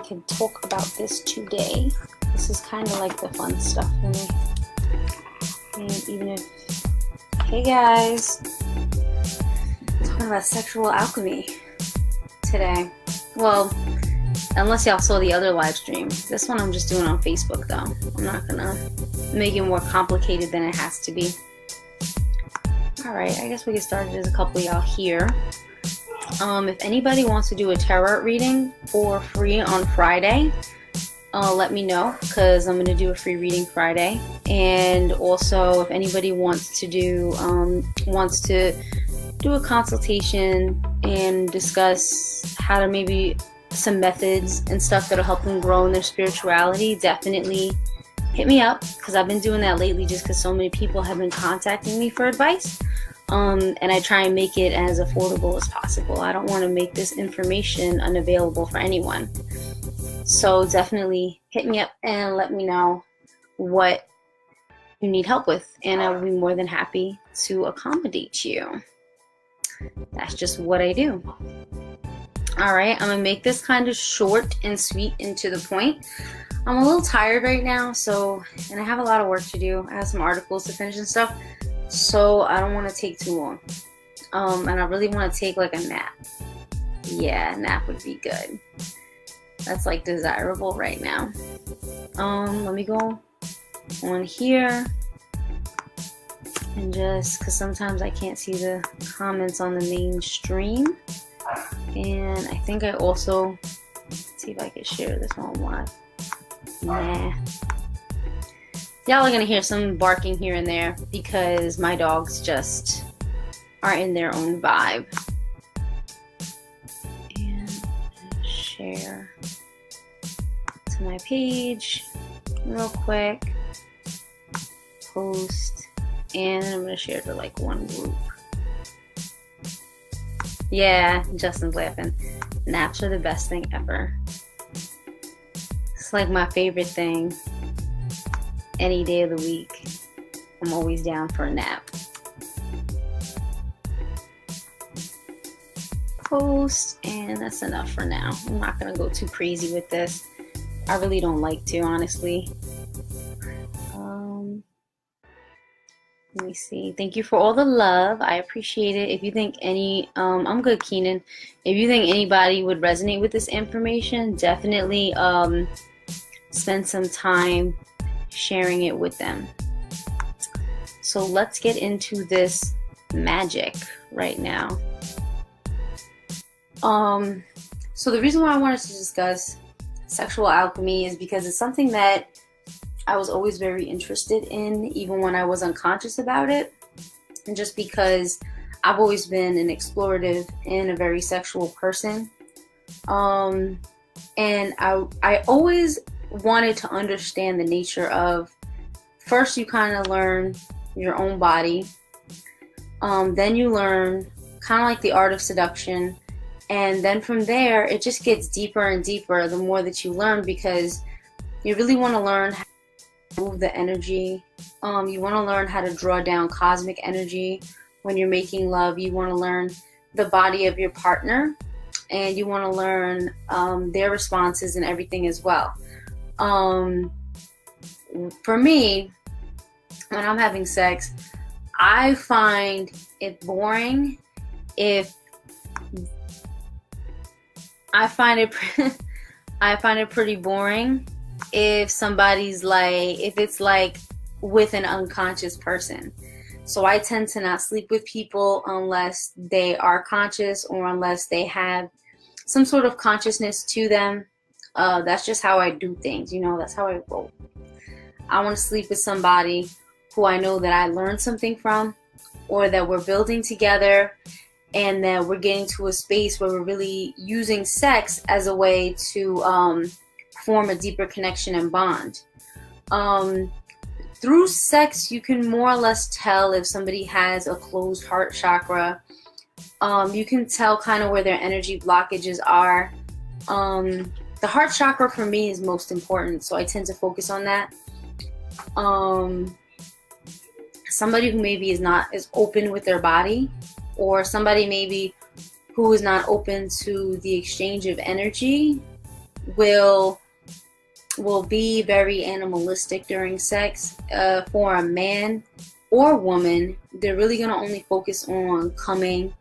can talk about this today. This is kind of like the fun stuff for me. And even if, hey guys, talking about sexual alchemy today. Well, unless y'all saw the other live stream. This one I'm just doing on Facebook though. I'm not gonna make it more complicated than it has to be. Alright, I guess we get started. There's a couple of y'all here. If anybody wants to do a tarot reading for free on Friday, let me know, because I'm going to do a free reading Friday. And also, if anybody wants to do a consultation and discuss how to maybe some methods and stuff that'll help them grow in their spirituality, definitely hit me up, because I've been doing that lately just because so many people have been contacting me for advice. And I try and make it as affordable as possible. I don't want to make this information unavailable for anyone. So definitely hit me up and let me know what you need help with, and I will be more than happy to accommodate you. That's just what I do. Alright, I'm going to make this kind of short and sweet and to the point. I'm a little tired right now, and I have a lot of work to do. I have some articles to finish and stuff. So I don't want to take too long. And I really want to take like a nap. Yeah, a nap would be good. That's like desirable right now. Let me go on here. And just because sometimes I can't see the comments on the main stream. And I think I also, let's see if I can share this one live. Nah. Y'all are going to hear some barking here and there because my dogs just are in their own vibe. And share to my page real quick. Post. And I'm going to share to like one group. Yeah, Justin's laughing. Naps are the best thing ever. It's like my favorite thing. Any day of the week, I'm always down for a nap. Post, and that's enough for now. I'm not gonna go too crazy with this. I really don't like to, honestly. Let me see. Thank you for all the love. I appreciate it. If you think I'm good, Keenan. If you think anybody would resonate with this information, definitely spend some time sharing it with them. So let's get into this magic right now. So the reason why I wanted to discuss sexual alchemy is because it's something that I was always very interested in, even when I was unconscious about it. And just because I've always been an explorative and a very sexual person. And I always wanted to understand the nature of, first you kind of learn your own body, then you learn kind of like the art of seduction, and then from there it just gets deeper and deeper the more that you learn, because you really want to learn how to move the energy. You want to learn how to draw down cosmic energy when you're making love. You want to learn the body of your partner, and you want to learn their responses and everything as well. For me, when I'm having sex, I find it boring I find it pretty boring if somebody's like, if it's like with an unconscious person. So I tend to not sleep with people unless they are conscious, or unless they have some sort of consciousness to them. That's just how I do things, that's how I roll. I want to sleep with somebody who I know that I learned something from, or that we're building together, and that we're getting to a space where we're really using sex as a way to form a deeper connection and bond. Through sex, you can more or less tell if somebody has a closed heart chakra. You can tell kind of where their energy blockages are. The heart chakra for me is most important, so I tend to focus on that. Somebody who maybe is not as open with their body, or somebody maybe who is not open to the exchange of energy, will be very animalistic during sex. For a man or woman, they're really going to only focus on coming,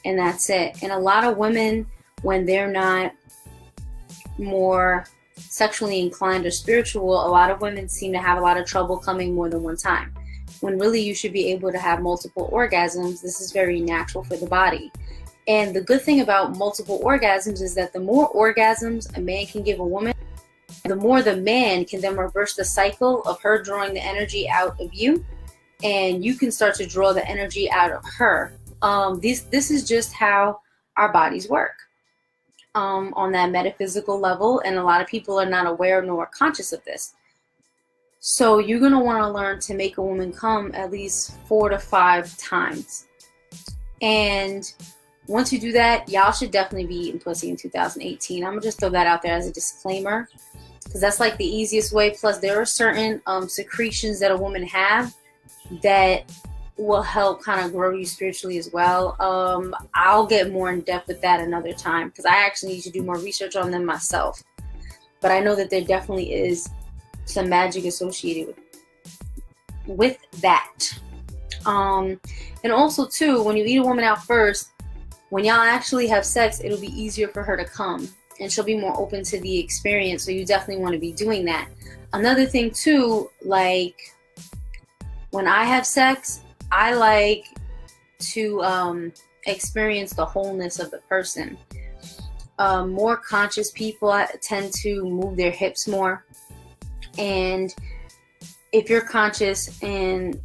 and that's it. And a lot of women, when they're not more sexually inclined or spiritual, a lot of women seem to have a lot of trouble coming more than one time, when really you should be able to have multiple orgasms. This is very natural for the body. And the good thing about multiple orgasms is that the more orgasms a man can give a woman, the more the man can then reverse the cycle of her drawing the energy out of you, and you can start to draw the energy out of her. This is just how our bodies work on that metaphysical level, and a lot of people are not aware nor conscious of this. So you're going to want to learn to make a woman come at least 4 to 5 times. And once you do that, y'all should definitely be eating pussy in 2018. I'm going to just throw that out there as a disclaimer, because that's like the easiest way. Plus, there are certain secretions that a woman have that will help kind of grow you spiritually as well. I'll get more in depth with that another time, because I actually need to do more research on them myself. But I know that there definitely is some magic associated with that. And also too, when you eat a woman out first, when y'all actually have sex, it'll be easier for her to come, and she'll be more open to the experience. So you definitely want to be doing that. Another thing too, like when I have sex, I like to experience the wholeness of the person. More conscious people tend to move their hips more. And if you're conscious, and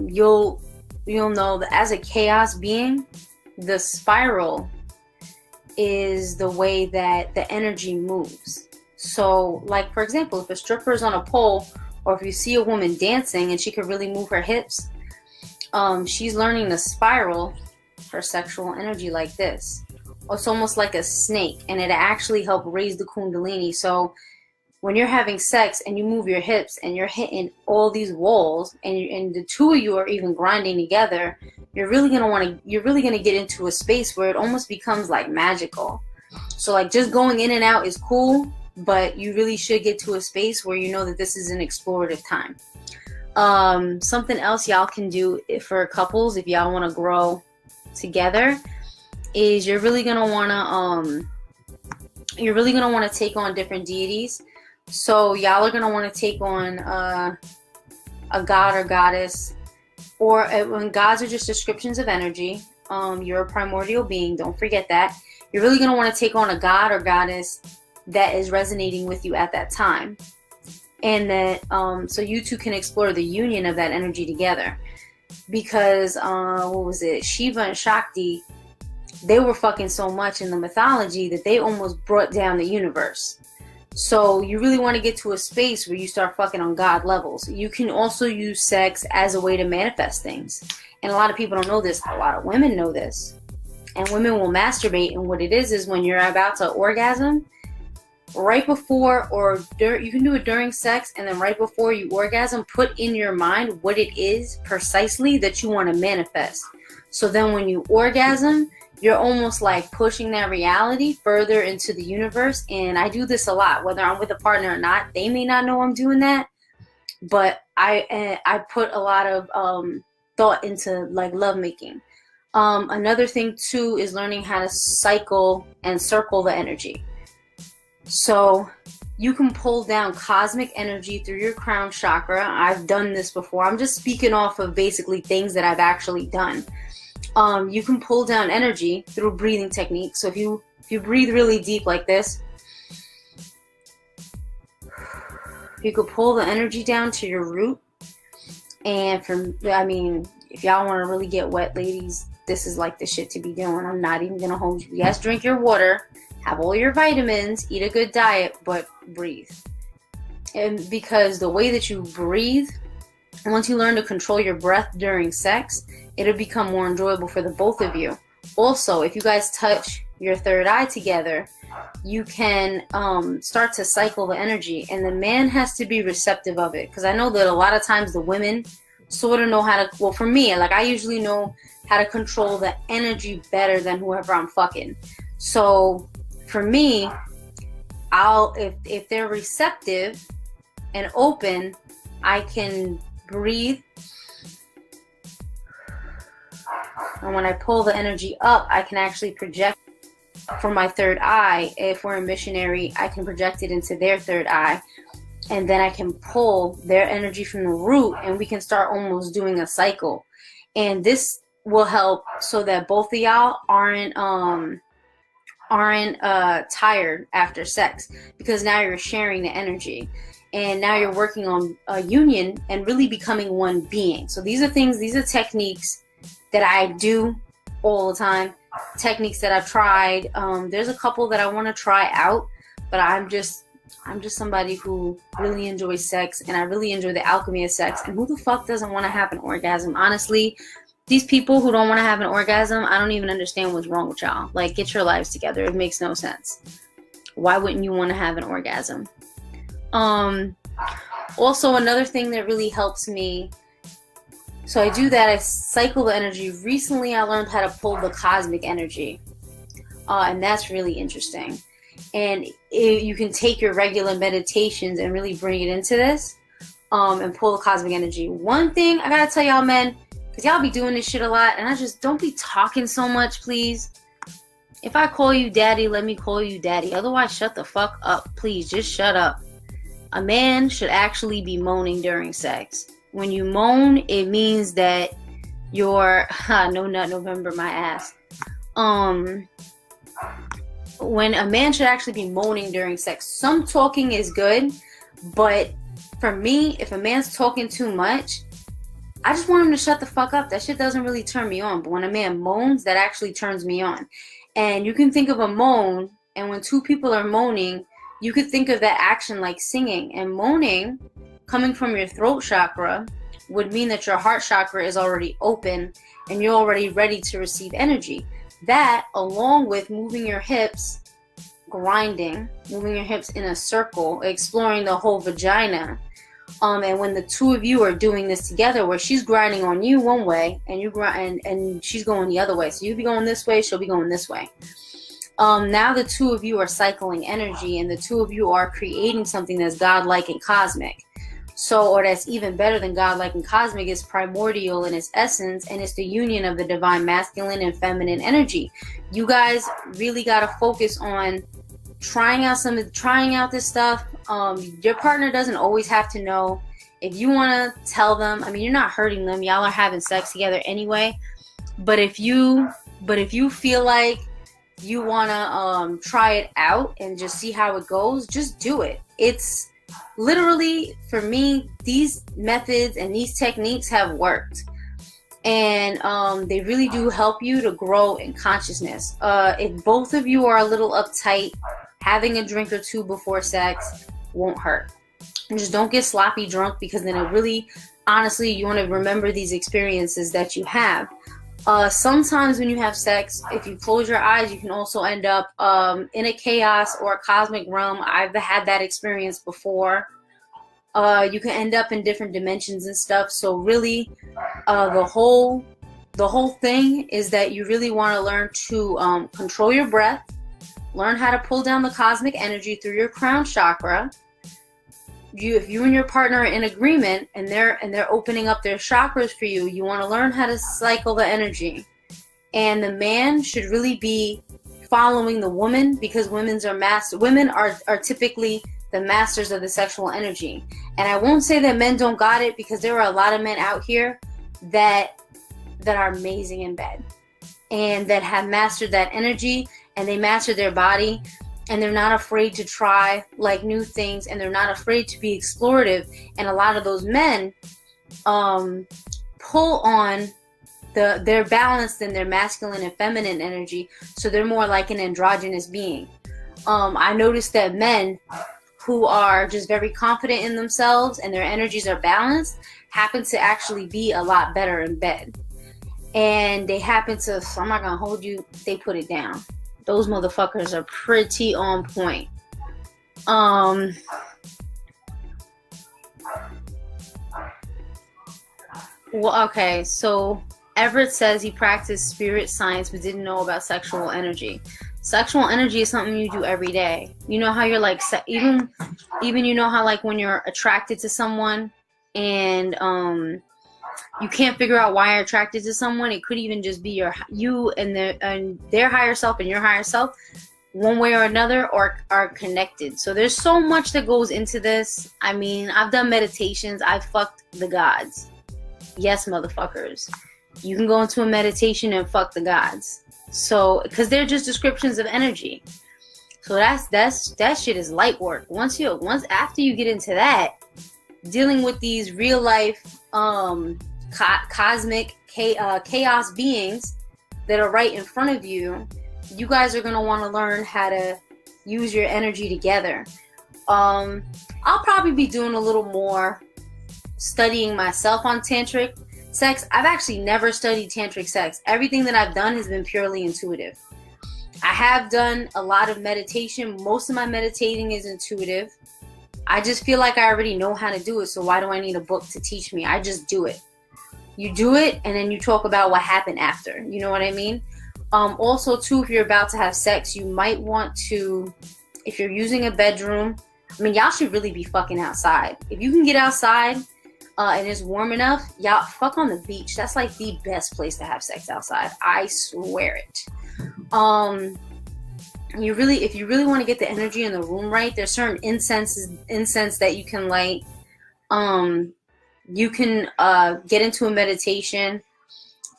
you'll know that as a chaos being, the spiral is the way that the energy moves. So like, for example, if a stripper is on a pole, or if you see a woman dancing and she could really move her hips, she's learning to spiral her sexual energy like this. It's almost like a snake, and it actually helps raise the kundalini. So when you're having sex and you move your hips and you're hitting all these walls, and the two of you are even grinding together, you're really gonna get into a space where it almost becomes like magical. So like, just going in and out is cool, but you really should get to a space where you know that this is an explorative time. Something else y'all can do for couples, if y'all want to grow together, is you're really gonna wanna take on different deities. So y'all are gonna want to take on a god or goddess, or when gods are just descriptions of energy. You're a primordial being, don't forget that. You're really gonna want to take on a god or goddess that is resonating with you at that time, and that so you two can explore the union of that energy together. Because what was it, Shiva and Shakti, they were fucking so much in the mythology that they almost brought down the universe. So you really want to get to a space where you start fucking on God levels. You can also use sex as a way to manifest things, and a lot of people don't know this. A lot of women know this, and women will masturbate, and what it is when you're about to orgasm, right before, or you can do it during sex, and then right before you orgasm, put in your mind what it is precisely that you want to manifest. So then when you orgasm, you're almost like pushing that reality further into the universe. And I do this a lot, whether I'm with a partner or not. They may not know I'm doing that, but I put a lot of thought into like lovemaking. Another thing too is learning how to cycle and circle the energy. So you can pull down cosmic energy through your crown chakra. I've done this before. I'm just speaking off of basically things that I've actually done. You can pull down energy through breathing techniques. So if you breathe really deep like this, you could pull the energy down to your root. And if y'all want to really get wet, ladies, this is like the shit to be doing. I'm not even gonna hold you. Yes, drink your water, have all your vitamins, eat a good diet, but breathe. And because the way that you breathe, once you learn to control your breath during sex, it'll become more enjoyable for the both of you. Also, if you guys touch your third eye together, you can start to cycle the energy, and the man has to be receptive of it. Because I know that a lot of times the women sort of know how to, well, for me, like I usually know how to control the energy better than whoever I'm fucking. So for me, if they're receptive and open, I can breathe. And when I pull the energy up, I can actually project from my third eye. If we're a missionary, I can project it into their third eye. And then I can pull their energy from the root, and we can start almost doing a cycle. And this will help so that both of y'all aren't tired after sex, because now you're sharing the energy. And now you're working on a union and really becoming one being. So these are techniques that I do all the time, techniques that I've tried. There's a couple that I want to try out, but I'm just somebody who really enjoys sex, and I really enjoy the alchemy of sex. And who the fuck doesn't want to have an orgasm? Honestly, these people who don't want to have an orgasm, I don't even understand what's wrong with y'all. Like, get your lives together. It makes no sense. Why wouldn't you want to have an orgasm? Also, another thing that really helps me, so I do that, I cycle the energy. Recently, I learned how to pull the cosmic energy, and that's really interesting. And you can take your regular meditations and really bring it into this, and pull the cosmic energy. One thing I gotta tell y'all, men, because y'all be doing this shit a lot, and I just don't be talking so much, please. If I call you daddy, let me call you daddy. Otherwise, shut the fuck up. Please, just shut up. A man should actually be moaning during sex. When you moan, it means that you're no nut November, my ass. When a man should actually be moaning during sex. Some talking is good, but for me, if a man's talking too much, I just want him to shut the fuck up. That shit doesn't really turn me on. But when a man moans, that actually turns me on. And you can think of a moan, and when two people are moaning, you could think of that action like singing. And moaning, coming from your throat chakra, would mean that your heart chakra is already open and you're already ready to receive energy. That, along with moving your hips, grinding, moving your hips in a circle, exploring the whole vagina. And when the two of you are doing this together, where she's grinding on you one way and you grind and she's going the other way. So you'll be going this way, she'll be going this way. Now the two of you are cycling energy, and the two of you are creating something that's godlike and cosmic. So, or that's even better than godlike and cosmic, is primordial in its essence, and it's the union of the divine masculine and feminine energy. You guys really got to focus on trying out this stuff. Your partner doesn't always have to know. If you want to tell them, I mean, you're not hurting them. Y'all are having sex together anyway. But if you feel like you want to try it out and just see how it goes, just do it. It's literally, for me, these methods and these techniques have worked. And they really do help you to grow in consciousness. If both of you are a little uptight, having a drink or two before sex won't hurt. And just don't get sloppy drunk, because then it really, honestly, you want to remember these experiences that you have. Sometimes when you have sex, if you close your eyes, you can also end up in a chaos or a cosmic realm. I've had that experience before. You can end up in different dimensions and stuff. So really, the whole thing is that you really want to learn to control your breath, learn how to pull down the cosmic energy through your crown chakra. If you and your partner are in agreement and they're opening up their chakras for you, you want to learn how to cycle the energy. And the man should really be following the woman, because women are typically the masters of the sexual energy. And I won't say that men don't got it, because there are a lot of men out here that are amazing in bed and that have mastered that energy, and they master their body. And they're not afraid to try like new things, and they're not afraid to be explorative. And a lot of those men pull on their balanced in their masculine and feminine energy, so they're more like an androgynous being. I noticed that men who are just very confident in themselves and their energies are balanced happen to actually be a lot better in bed. And they happen to, so I'm not gonna hold you, they put it down. Those motherfuckers are pretty on point. Well, okay, so Everett says he practiced spirit science but didn't know about sexual energy. Sexual energy is something you do every day. You know how you're like, even you know how like when you're attracted to someone and you can't figure out why you're attracted to someone. It could even just be you and their higher self and your higher self, one way or another, or are connected. So there's so much that goes into this. I mean, I've done meditations. I've fucked the gods. Yes, motherfuckers. You can go into a meditation and fuck the gods. So, because they're just descriptions of energy. So that shit is light work. Once after you get into that, dealing with these real life cosmic chaos beings that are right in front of you, you guys are going to want to learn how to use your energy together. I'll probably be doing a little more studying myself on tantric sex. I've actually never studied tantric sex. Everything that I've done has been purely intuitive. I have done a lot of meditation. Most of my meditating is intuitive. I just feel like I already know how to do it, so why do I need a book to teach me? I just do it. You do it, and then you talk about what happened after. You know what I mean? Also, too, if you're about to have sex, you might want to, if you're using a bedroom, I mean, y'all should really be fucking outside. If you can get outside and it's warm enough, y'all fuck on the beach. That's like the best place to have sex outside. I swear it. If you really want to get the energy in the room right, there's certain incense that you can light. You can get into a meditation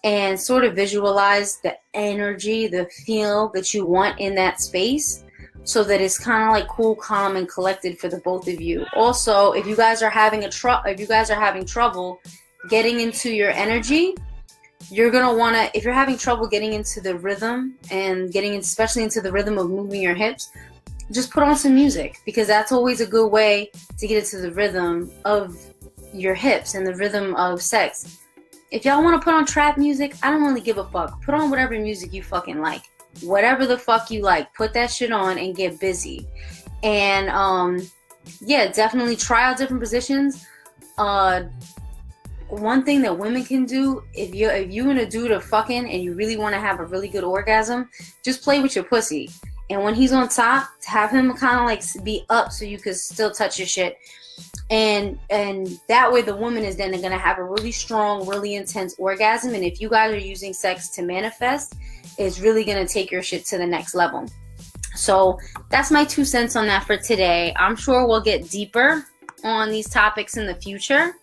and sort of visualize the energy, the feel that you want in that space, so that it's kind of like cool, calm, and collected for the both of you. Also, if you guys are having trouble getting into your energy, you're gonna wanna, if you're having trouble getting into the rhythm and especially into the rhythm of moving your hips, just put on some music, because that's always a good way to get into the rhythm of your hips and the rhythm of sex. If y'all want to put on trap music, I don't really give a fuck. Put on whatever music you fucking like. Whatever the fuck you like, put that shit on and get busy. And yeah, definitely try out different positions. One thing that women can do, if you and a dude are fucking and you really want to have a really good orgasm, just play with your pussy. And when he's on top, have him kind of like be up so you can still touch your shit. And that way the woman is then going to have a really strong, really intense orgasm. And if you guys are using sex to manifest, it's really going to take your shit to the next level. So that's my 2 cents on that for today. I'm sure we'll get deeper on these topics in the future.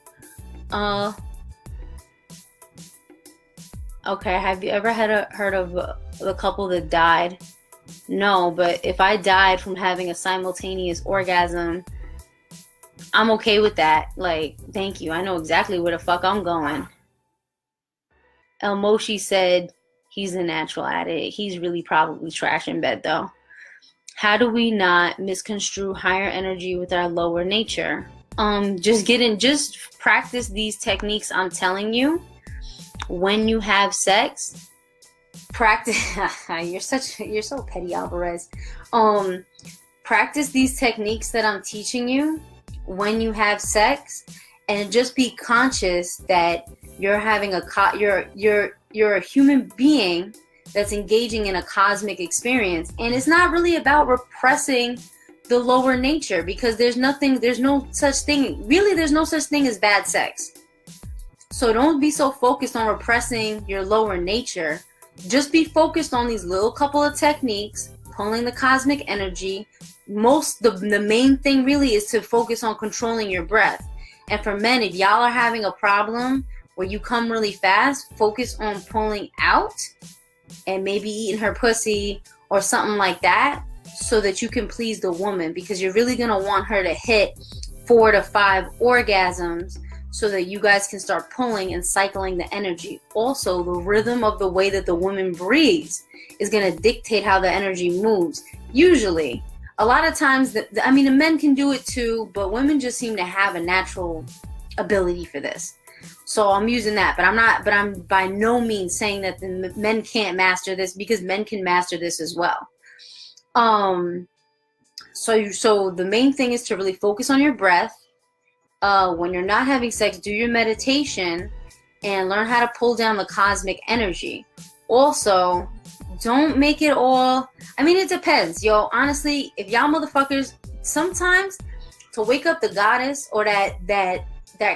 Okay, have you ever heard of the couple that died? No, but if I died from having a simultaneous orgasm, I'm okay with that. Like, thank you. I know exactly where the fuck I'm going. El Moshi said he's a natural at it. He's really probably trash in bed, though. How do we not misconstrue higher energy with our lower nature? Just practice these techniques I'm telling you. When you have sex, practice. You're so petty, Alvarez. Practice these techniques that I'm teaching you when you have sex, and just be conscious that you're having you're a human being that's engaging in a cosmic experience, and it's not really about repressing the lower nature, because there's no such thing as bad sex. So don't be so focused on repressing your lower nature. Just be focused on these little couple of techniques, pulling the cosmic energy. The main thing really is to focus on controlling your breath. And for men, if y'all are having a problem where you come really fast, focus on pulling out and maybe eating her pussy or something like that, so that you can please the woman, because you're really going to want her to hit 4 to 5 orgasms so that you guys can start pulling and cycling the energy. Also, the rhythm of the way that the woman breathes is going to dictate how the energy moves. Usually, a lot of times, the men can do it too, but women just seem to have a natural ability for this. So I'm using that, but I'm by no means saying that the men can't master this, because men can master this as well. So the main thing is to really focus on your breath. When you're not having sex, do your meditation and learn how to pull down the cosmic energy. Also, Don't make it all, I mean, it depends, yo. Honestly, if y'all motherfuckers, sometimes to wake up the goddess or that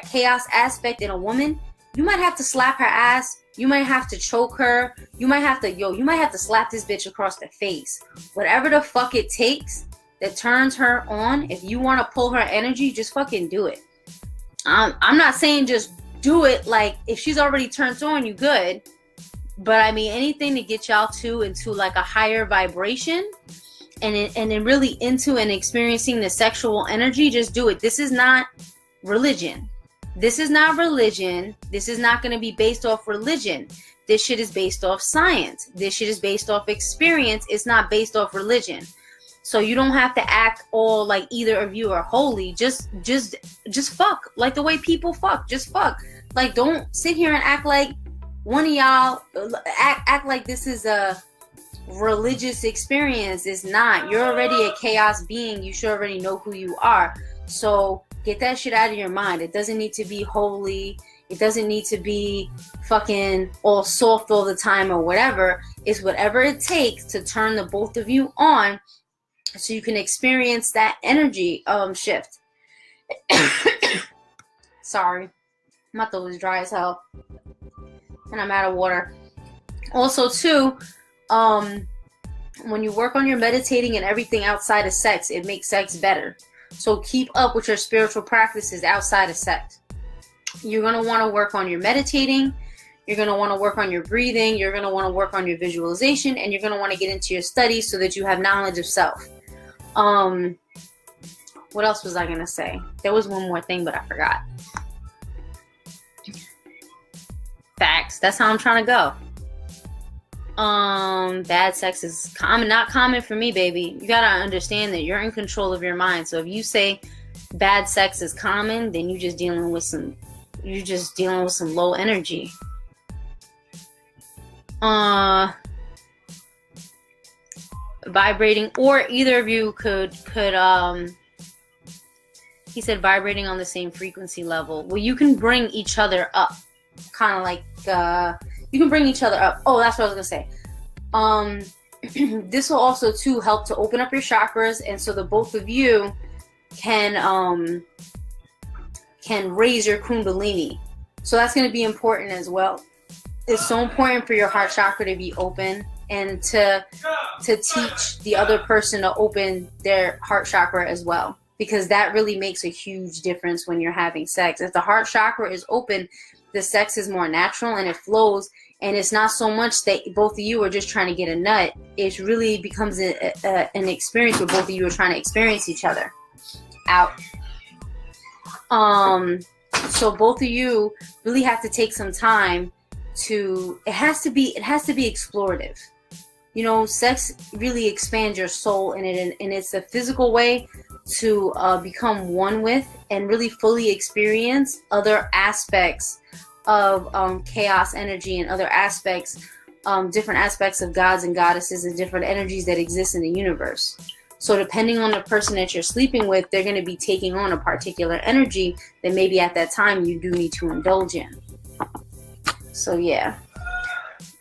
chaos aspect in a woman, you might have to slap her ass. You might have to choke her. You might have to slap this bitch across the face. Whatever the fuck it takes that turns her on. If you want to pull her energy, just fucking do it. I'm not saying just do it. Like, if she's already turned on, you good. But I mean, anything to get y'all into like a higher vibration and then really into and experiencing the sexual energy, just do it. This is not religion. This is not religion. This is not going to be based off religion. This shit is based off science. This shit is based off experience. It's not based off religion. So you don't have to act all like either of you are holy. Just fuck like the way people fuck. Just fuck. Like, don't sit here and act like one of y'all act like this is a religious experience. It's not. You're already a chaos being. You should already know who you are. So get that shit out of your mind. It doesn't need to be holy. It doesn't need to be fucking all soft all the time or whatever. It's whatever it takes to turn the both of you on so you can experience that energy shift. Sorry. My throat is dry as hell. And I'm out of water. Also, too, when you work on your meditating and everything outside of sex, it makes sex better. So keep up with your spiritual practices outside of sex. You're going to want to work on your meditating. You're going to want to work on your breathing. You're going to want to work on your visualization. And you're going to want to get into your studies so that you have knowledge of self. What else was I going to say? There was one more thing, but I forgot. Facts. That's how I'm trying to go. Bad sex is not common for me, baby. You gotta understand that you're in control of your mind. So if you say bad sex is common, then you're just dealing with some low energy. Vibrating, or either of you could he said vibrating on the same frequency level. Well, you can bring each other up. Kind of like you can bring each other up. Oh, that's what I was gonna say. This will also too help to open up your chakras, and so the both of you can raise your kundalini. So that's going to be important as well. It's so important for your heart chakra to be open and to teach the other person to open their heart chakra as well, because that really makes a huge difference when you're having sex. If the heart chakra is open, the sex is more natural and it flows, and it's not so much that both of you are just trying to get a nut. It really becomes an experience where both of you are trying to experience each other out. So both of you really have to take some time to, it has to be explorative. You know, sex really expands your soul, and it's a physical way to become one with and really fully experience other aspects of chaos energy and other aspects, different aspects of gods and goddesses and different energies that exist in the universe. So depending on the person that you're sleeping with, they're going to be taking on a particular energy that maybe at that time you do need to indulge in. So yeah.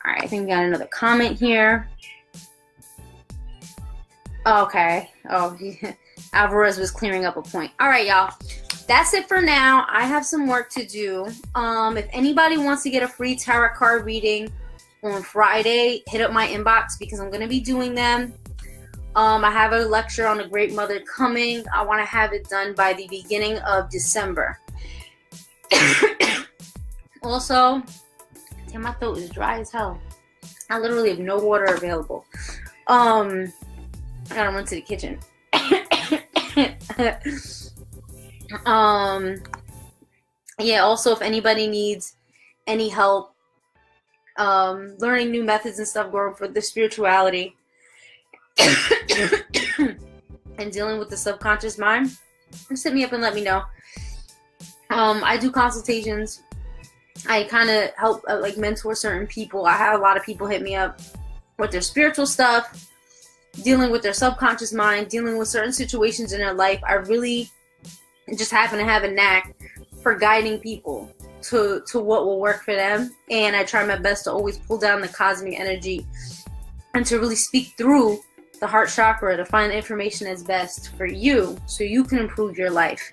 All right, I think we got another comment here. Okay. Oh, Alvarez was clearing up a point. All right, y'all. That's it for now. I have some work to do. If anybody wants to get a free tarot card reading on Friday, hit up my inbox because I'm going to be doing them. I have a lecture on the Great Mother coming. I want to have it done by the beginning of December. Also, damn, my throat is dry as hell. I literally have no water available. I gotta run to the kitchen. Yeah, also if anybody needs any help learning new methods and stuff, going for the spirituality and dealing with the subconscious mind, just hit me up and let me know. I do consultations. I kind of help like mentor certain people. I have a lot of people hit me up with their spiritual stuff, dealing with their subconscious mind, dealing with certain situations in their life. I really just happen to have a knack for guiding people to what will work for them. And I try my best to always pull down the cosmic energy and to really speak through the heart chakra to find the information that's best for you so you can improve your life.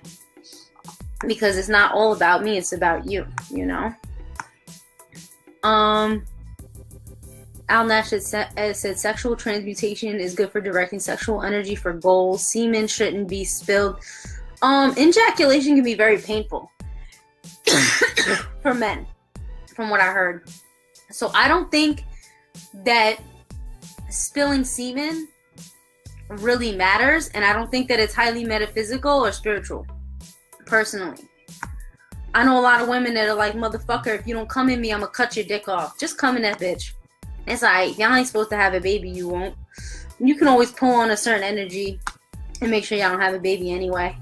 Because it's not all about me, it's about you, you know? Al Nash said sexual transmutation is good for directing sexual energy for goals. Semen shouldn't be spilled. Ejaculation can be very painful for men, from what I heard. So I don't think that spilling semen really matters, and I don't think that it's highly metaphysical or spiritual, personally. I know a lot of women that are like, motherfucker, if you don't come in me, I'm gonna cut your dick off. Just come in that bitch. It's like, y'all ain't supposed to have a baby, you won't. You can always pull on a certain energy and make sure y'all don't have a baby anyway.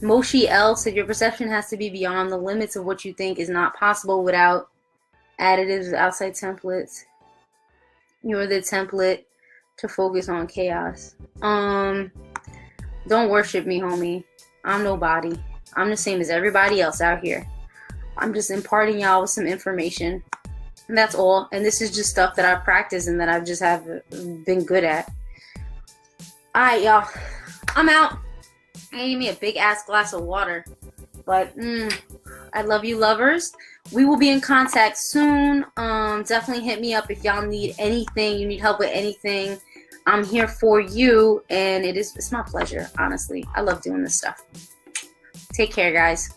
Moshi L said your perception has to be beyond the limits of what you think is not possible without additives, outside templates. You're the template to focus on chaos. Don't worship me, homie. I'm nobody. I'm the same as everybody else out here. I'm just imparting y'all with some information. And that's all. And this is just stuff that I've practiced and that I just have been good at. Alright, y'all. I'm out. I need me a big ass glass of water. But I love you, lovers. We will be in contact soon. Definitely hit me up if y'all need anything. You need help with anything. I'm here for you, and it's my pleasure, honestly. I love doing this stuff. Take care, guys.